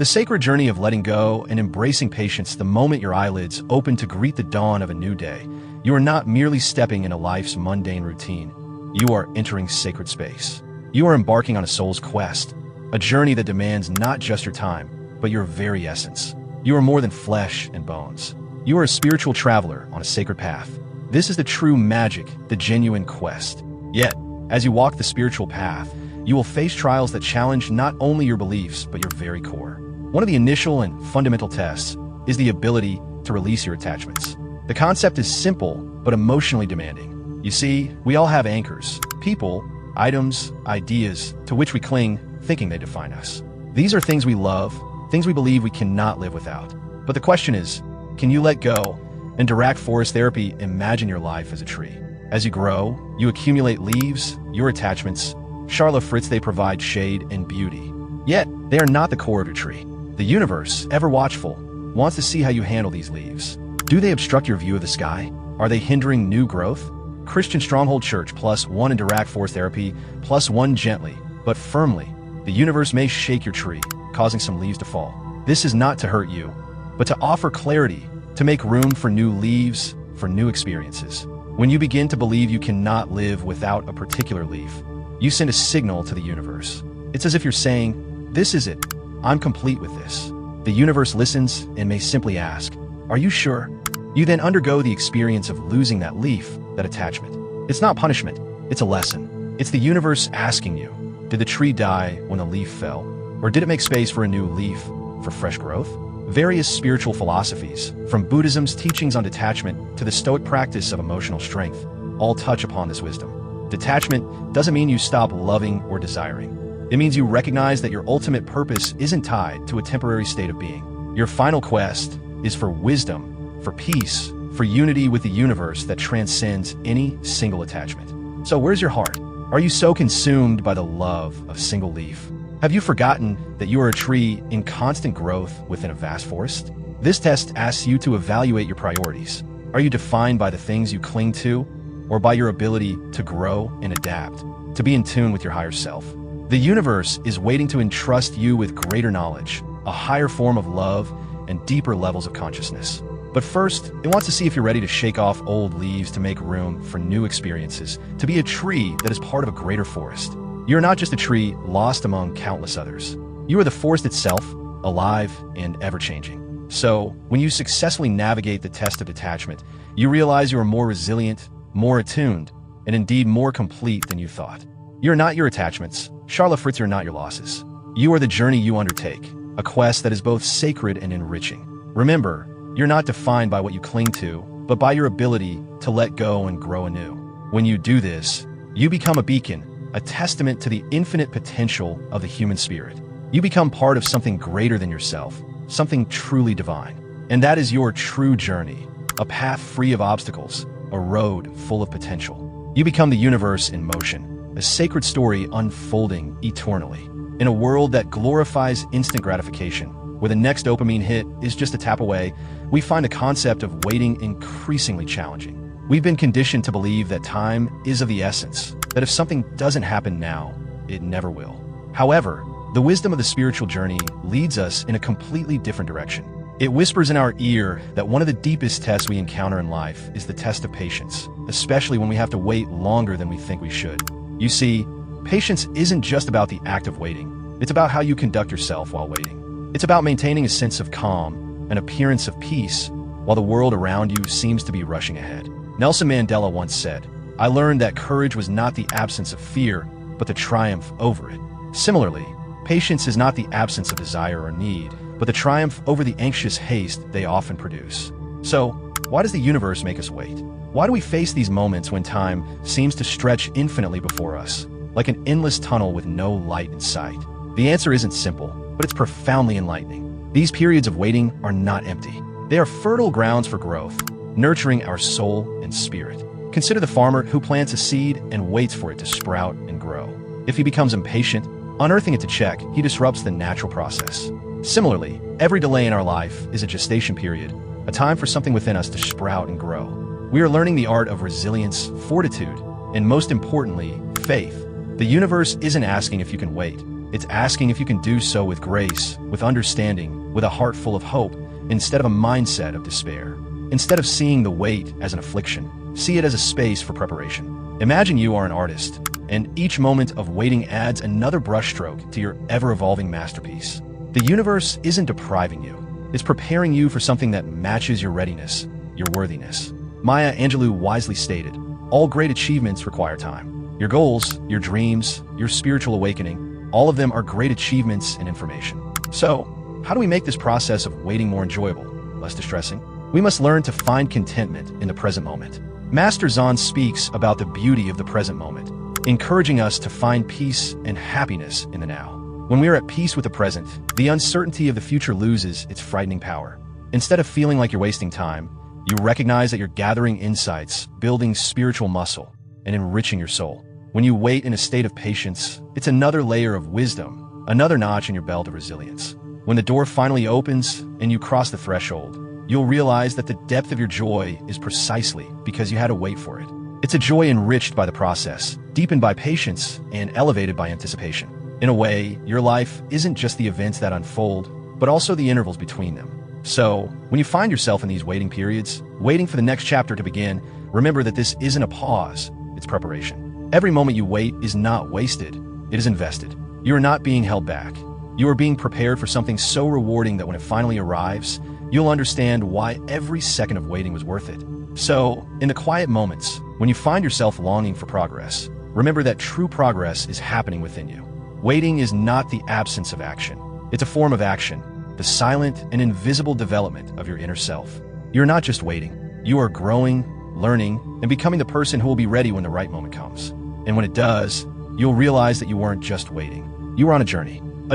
The sacred journey of letting go and embracing patience the moment your eyelids open to greet the dawn of a new day. You are not merely stepping into life's mundane routine. You are entering sacred space. You are embarking on a soul's quest, a journey that demands not just your time, but your very essence. You are more than flesh and bones. You are a spiritual traveler on a sacred path. This is the true magic, the genuine quest. Yet, as you walk the spiritual path, you will face trials that challenge not only your beliefs, but your very core. One of the initial and fundamental tests is the ability to release your attachments. The concept is simple, but emotionally demanding. You see, we all have anchors, people, items, ideas, to which we cling, thinking they define us. These are things we love, things we believe we cannot live without. But the question is, can you let go? In direct forest therapy, imagine your life as a tree. As you grow, you accumulate leaves, your attachments. Charlotte Fritz, they provide shade and beauty. Yet, they are not the core of your tree. The universe, ever watchful, wants to see how you handle these leaves. Do they obstruct your view of the sky? Are they hindering new growth? Christian Stronghold Church +1 in direct forest therapy, +1 gently, but firmly. The universe may shake your tree, causing some leaves to fall. This is not to hurt you, but to offer clarity, to make room for new leaves, for new experiences. When you begin to believe you cannot live without a particular leaf, you send a signal to the universe. It's as if you're saying, "This is it. I'm complete with this." The universe listens and may simply ask, "Are you sure?" You then undergo the experience of losing that leaf, that attachment. It's not punishment, it's a lesson. It's the universe asking you, did the tree die when the leaf fell? Or did it make space for a new leaf, for fresh growth? Various spiritual philosophies, from Buddhism's teachings on detachment to the Stoic practice of emotional strength, all touch upon this wisdom. Detachment doesn't mean you stop loving or desiring. It means you recognize that your ultimate purpose isn't tied to a temporary state of being. Your final quest is for wisdom, for peace, for unity with the universe that transcends any single attachment. So where's your heart? Are you so consumed by the love of a single leaf? Have you forgotten that you are a tree in constant growth within a vast forest? This test asks you to evaluate your priorities. Are you defined by the things you cling to, or by your ability to grow and adapt, to be in tune with your higher self? The universe is waiting to entrust you with greater knowledge, a higher form of love, and deeper levels of consciousness. But first, it wants to see if you're ready to shake off old leaves to make room for new experiences, to be a tree that is part of a greater forest. You're not just a tree lost among countless others. You are the forest itself, alive and ever-changing. So, when you successfully navigate the test of detachment, you realize you are more resilient, more attuned, and indeed more complete than you thought. You're not your attachments. Charlotte Fritz, you're not your losses. You are the journey you undertake, a quest that is both sacred and enriching. Remember, you're not defined by what you cling to, but by your ability to let go and grow anew. When you do this, you become a beacon, a testament to the infinite potential of the human spirit. You become part of something greater than yourself, something truly divine. And that is your true journey, a path free of obstacles, a road full of potential. You become the universe in motion, a sacred story unfolding eternally. In a world that glorifies instant gratification, where the next dopamine hit is just a tap away, we find the concept of waiting increasingly challenging. We've been conditioned to believe that time is of the essence, that if something doesn't happen now, it never will. However, the wisdom of the spiritual journey leads us in a completely different direction. It whispers in our ear that one of the deepest tests we encounter in life is the test of patience, especially when we have to wait longer than we think we should. You see, patience isn't just about the act of waiting. It's about how you conduct yourself while waiting. It's about maintaining a sense of calm, an appearance of peace, while the world around you seems to be rushing ahead. Nelson Mandela once said, "I learned that courage was not the absence of fear, but the triumph over it." Similarly, patience is not the absence of desire or need, but the triumph over the anxious haste they often produce. So, why does the universe make us wait? Why do we face these moments when time seems to stretch infinitely before us, like an endless tunnel with no light in sight? The answer isn't simple, but it's profoundly enlightening. These periods of waiting are not empty. They are fertile grounds for growth, nurturing our soul and spirit. Consider the farmer who plants a seed and waits for it to sprout and grow. If he becomes impatient, unearthing it to check, he disrupts the natural process. Similarly, every delay in our life is a gestation period, a time for something within us to sprout and grow. We are learning the art of resilience, fortitude, and most importantly, faith. The universe isn't asking if you can wait. It's asking if you can do so with grace, with understanding, with a heart full of hope, instead of a mindset of despair. Instead of seeing the wait as an affliction, see it as a space for preparation. Imagine you are an artist, and each moment of waiting adds another brushstroke to your ever-evolving masterpiece. The universe isn't depriving you. It's preparing you for something that matches your readiness, your worthiness. Maya Angelou wisely stated, all great achievements require time. Your goals, your dreams, your spiritual awakening, all of them are great achievements and information. So, how do we make this process of waiting more enjoyable, less distressing? We must learn to find contentment in the present moment. Master Zhan speaks about the beauty of the present moment, encouraging us to find peace and happiness in the now. When we are at peace with the present, the uncertainty of the future loses its frightening power. Instead of feeling like you're wasting time, you recognize that you're gathering insights, building spiritual muscle, and enriching your soul. When you wait in a state of patience, it's another layer of wisdom, another notch in your belt of resilience. When the door finally opens and you cross the threshold, you'll realize that the depth of your joy is precisely because you had to wait for it. It's a joy enriched by the process, deepened by patience, and elevated by anticipation. In a way, your life isn't just the events that unfold, but also the intervals between them. So, when you find yourself in these waiting periods, waiting for the next chapter to begin, remember that this isn't a pause, it's preparation. Every moment you wait is not wasted, it is invested. You are not being held back. You are being prepared for something so rewarding that when it finally arrives, you'll understand why every second of waiting was worth it. So, in the quiet moments, when you find yourself longing for progress, remember that true progress is happening within you. Waiting is not the absence of action. It's a form of action, the silent and invisible development of your inner self. You're not just waiting. You are growing, learning, and becoming the person who will be ready when the right moment comes. And when it does, you'll realize that you weren't just waiting. You were on a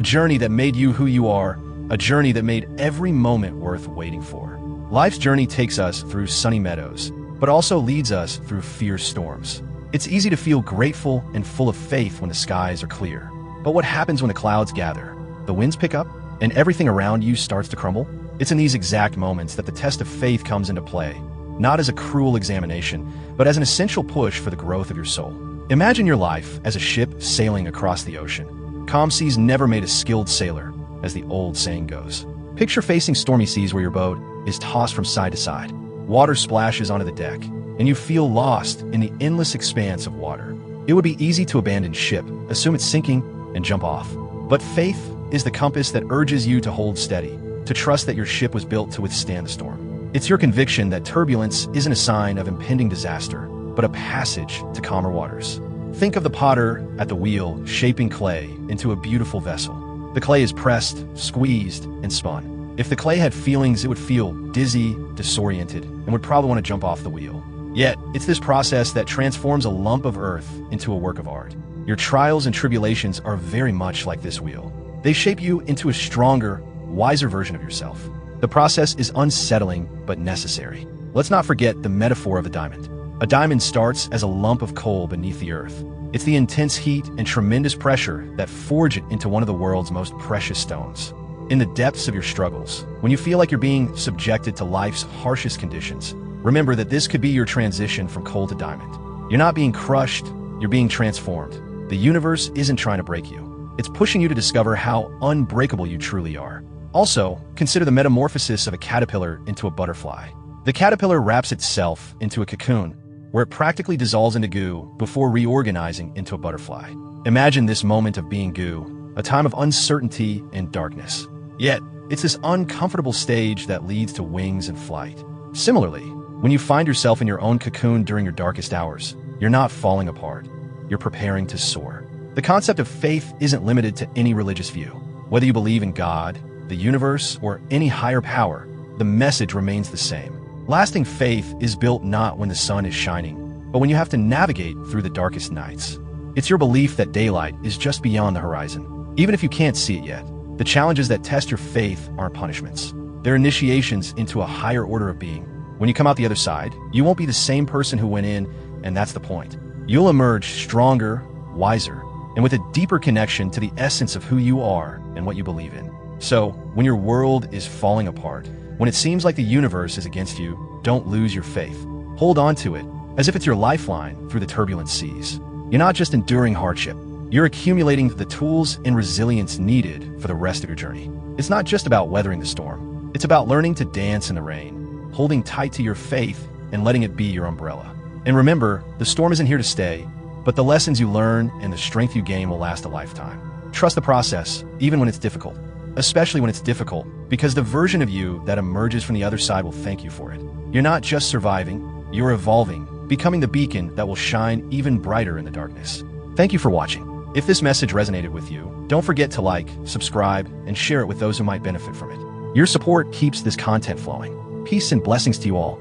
journey that made you who you are, a journey that made every moment worth waiting for. Life's journey takes us through sunny meadows, but also leads us through fierce storms. It's easy to feel grateful and full of faith when the skies are clear. But what happens when the clouds gather, the winds pick up, and everything around you starts to crumble? It's in these exact moments that the test of faith comes into play, not as a cruel examination, but as an essential push for the growth of your soul. Imagine your life as a ship sailing across the ocean. Calm seas never made a skilled sailor, as the old saying goes. Picture facing stormy seas where your boat is tossed from side to side. Water splashes onto the deck, and you feel lost in the endless expanse of water. It would be easy to abandon ship, assume it's sinking, and jump off. But faith is the compass that urges you to hold steady, to trust that your ship was built to withstand the storm. It's your conviction that turbulence isn't a sign of impending disaster, but a passage to calmer waters. Think of the potter at the wheel shaping clay into a beautiful vessel. The clay is pressed, squeezed, and spun. If the clay had feelings, it would feel dizzy, disoriented, and would probably want to jump off the wheel. Yet, it's this process that transforms a lump of earth into a work of art. Your trials and tribulations are very much like this wheel. They shape you into a stronger, wiser version of yourself. The process is unsettling, but necessary. Let's not forget the metaphor of a diamond. A diamond starts as a lump of coal beneath the earth. It's the intense heat and tremendous pressure that forge it into one of the world's most precious stones. In the depths of your struggles, when you feel like you're being subjected to life's harshest conditions, remember that this could be your transition from coal to diamond. You're not being crushed, you're being transformed. The universe isn't trying to break you. It's pushing you to discover how unbreakable you truly are. Also, consider the metamorphosis of a caterpillar into a butterfly. The caterpillar wraps itself into a cocoon, where it practically dissolves into goo before reorganizing into a butterfly. Imagine this moment of being goo, a time of uncertainty and darkness. Yet, it's this uncomfortable stage that leads to wings and flight. Similarly, when you find yourself in your own cocoon during your darkest hours, you're not falling apart. You're preparing to soar. The concept of faith isn't limited to any religious view. Whether you believe in God, the universe, or any higher power, the message remains the same. Lasting faith is built not when the sun is shining, but when you have to navigate through the darkest nights. It's your belief that daylight is just beyond the horizon, even if you can't see it yet. The challenges that test your faith aren't punishments. They're initiations into a higher order of being. When you come out the other side, you won't be the same person who went in, and that's the point. You'll emerge stronger, wiser, and with a deeper connection to the essence of who you are and what you believe in. So, when your world is falling apart, when it seems like the universe is against you, don't lose your faith. Hold on to it, as if it's your lifeline through the turbulent seas. You're not just enduring hardship, You're accumulating the tools and resilience needed for the rest of your journey. It's not just about weathering the storm. It's about learning to dance in the rain, holding tight to your faith, and letting it be your umbrella. And remember, the storm isn't here to stay, but the lessons you learn and the strength you gain will last a lifetime. Trust the process, even when it's difficult. Especially when it's difficult, because the version of you that emerges from the other side will thank you for it. You're not just surviving, you're evolving, becoming the beacon that will shine even brighter in the darkness. Thank you for watching. If this message resonated with you, don't forget to like, subscribe, and share it with those who might benefit from it. Your support keeps this content flowing. Peace and blessings to you all.